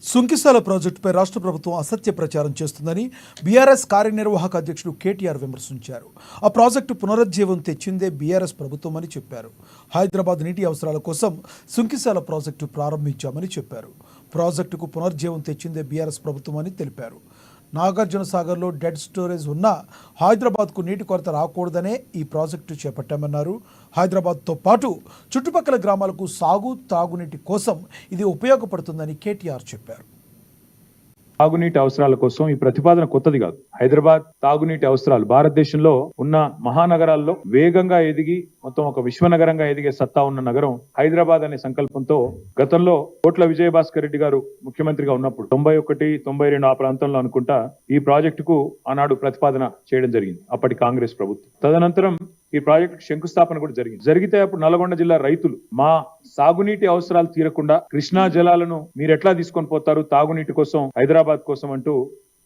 సుంకిశాల ప్రాజెక్టుపై రాష్ట్ర ప్రభుత్వం అసత్య ప్రచారం చేస్తుందని బీఆర్ఎస్ కార్యనిర్వాహక అధ్యక్షుడు కేటీఆర్ విమర్శించారు. ఆ ప్రాజెక్టు పునరుజ్జీవం తెచ్చిందే బీఆర్ఎస్ ప్రభుత్వమని చెప్పారు. హైదరాబాద్ నీటి అవసరాల కోసం సుంకిశాల ప్రాజెక్టు ప్రారంభించామని చెప్పారు. ప్రాజెక్టుకు పునరుజ్జీవం తెచ్చిందే బీఆర్ఎస్ ప్రభుత్వమని తెలిపారు. నాగార్జున సాగర్లో డెడ్ స్టోరేజ్ ఉన్నా హైదరాబాద్కు నీటి కొరత రాకూడదనే ఈ ప్రాజెక్టు చేపట్టామన్నారు. హైదరాబాద్తో పాటు చుట్టుపక్కల గ్రామాలకు సాగు తాగునీటి కోసం ఇది ఉపయోగపడుతుందని కేటీఆర్ చెప్పారు. తాగునీటి అవసరాల కోసం ఈ ప్రతిపాదన కొత్తది కాదు. హైదరాబాద్ తాగునీటి అవసరాలు భారతదేశంలో ఉన్న మహానగరాల్లో వేగంగా ఎదిగి మొత్తం ఒక విశ్వనగరంగా ఎదిగే సత్తా ఉన్న నగరం హైదరాబాద్ అనే సంకల్పంతో గతంలో కోట్ల విజయభాస్కర్ రెడ్డి గారు ముఖ్యమంత్రిగా ఉన్నప్పుడు 91, 92 ఆ ప్రాంతంలో అనుకుంటా ఈ ప్రాజెక్టుకు ఆనాడు ప్రతిపాదన చేయడం జరిగింది అప్పటి కాంగ్రెస్ ప్రభుత్వం. తదనంతరం ఈ ప్రాజెక్టు శంకుస్థాపన కూడా జరిగితే అప్పుడు నల్గొండ జిల్లా రైతులు మా సాగునీటి అవసరాలు తీరకుండా కృష్ణా జలాలను మీరు ఎట్లా తీసుకొని పోతారు తాగునీటి కోసం హైదరాబాద్ కోసం అంటూ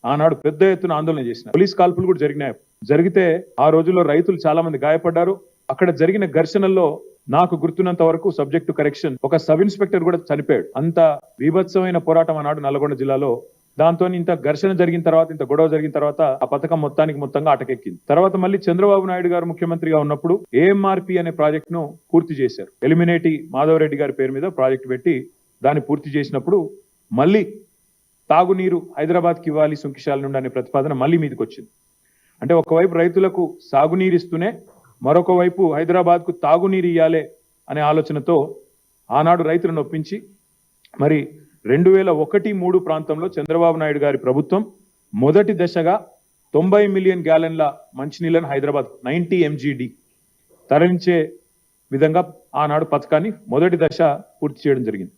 ఆనాడు పెద్ద ఎత్తున ఆందోళన చేసినారు. పోలీస్ కాల్పులు కూడా జరిగినాయి. జరిగితే ఆ రోజుల్లో రైతులు చాలా మంది గాయపడ్డారు. అక్కడ జరిగిన ఘర్షణల్లో నాకు గుర్తున్నంత వరకు సబ్జెక్టు కరెక్షన్ ఒక సబ్ ఇన్స్పెక్టర్ కూడా చనిపోయాడు. అంత బీభత్సమైన పోరాటం ఆనాడు నల్గొండ జిల్లాలో. దాంతో ఇంత ఘర్షణ జరిగిన తర్వాత ఇంత గొడవ జరిగిన తర్వాత ఆ పథకం మొత్తంగా అటకెక్కింది. తర్వాత మళ్ళీ చంద్రబాబు నాయుడు గారు ముఖ్యమంత్రిగా ఉన్నప్పుడు ఏఎంఆర్పి అనే ప్రాజెక్ట్ ను పూర్తి చేశారు. ఎలిమినేటి మాధవరెడ్డి గారి పేరు మీద ప్రాజెక్టు పెట్టి దాన్ని పూర్తి చేసినప్పుడు మళ్ళీ తాగునీరు హైదరాబాద్ కి ఇవ్వాలి సుంకిశాల నుండి అనే ప్రతిపాదన మళ్ళీ మీదకి వచ్చింది. అంటే ఒకవైపు రైతులకు సాగునీరు ఇస్తూనే మరొక వైపు హైదరాబాద్ కు తాగునీరు ఇవ్వాలి అనే ఆలోచనతో ఆనాడు రైతులను ఒప్పించి మరి 2001-3 ప్రాంతంలో చంద్రబాబు నాయుడు గారి ప్రభుత్వం మొదటి దశగా 90 మిలియన్ గ్యాలన్ల మంచినీళ్లను హైదరాబాద్ 90 MGD తరలించే విధంగా ఆనాడు పథకాన్ని మొదటి దశ పూర్తి చేయడం జరిగింది.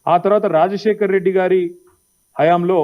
ఆ తర్వాత రాజశేఖర్ రెడ్డి గారి హయాంలో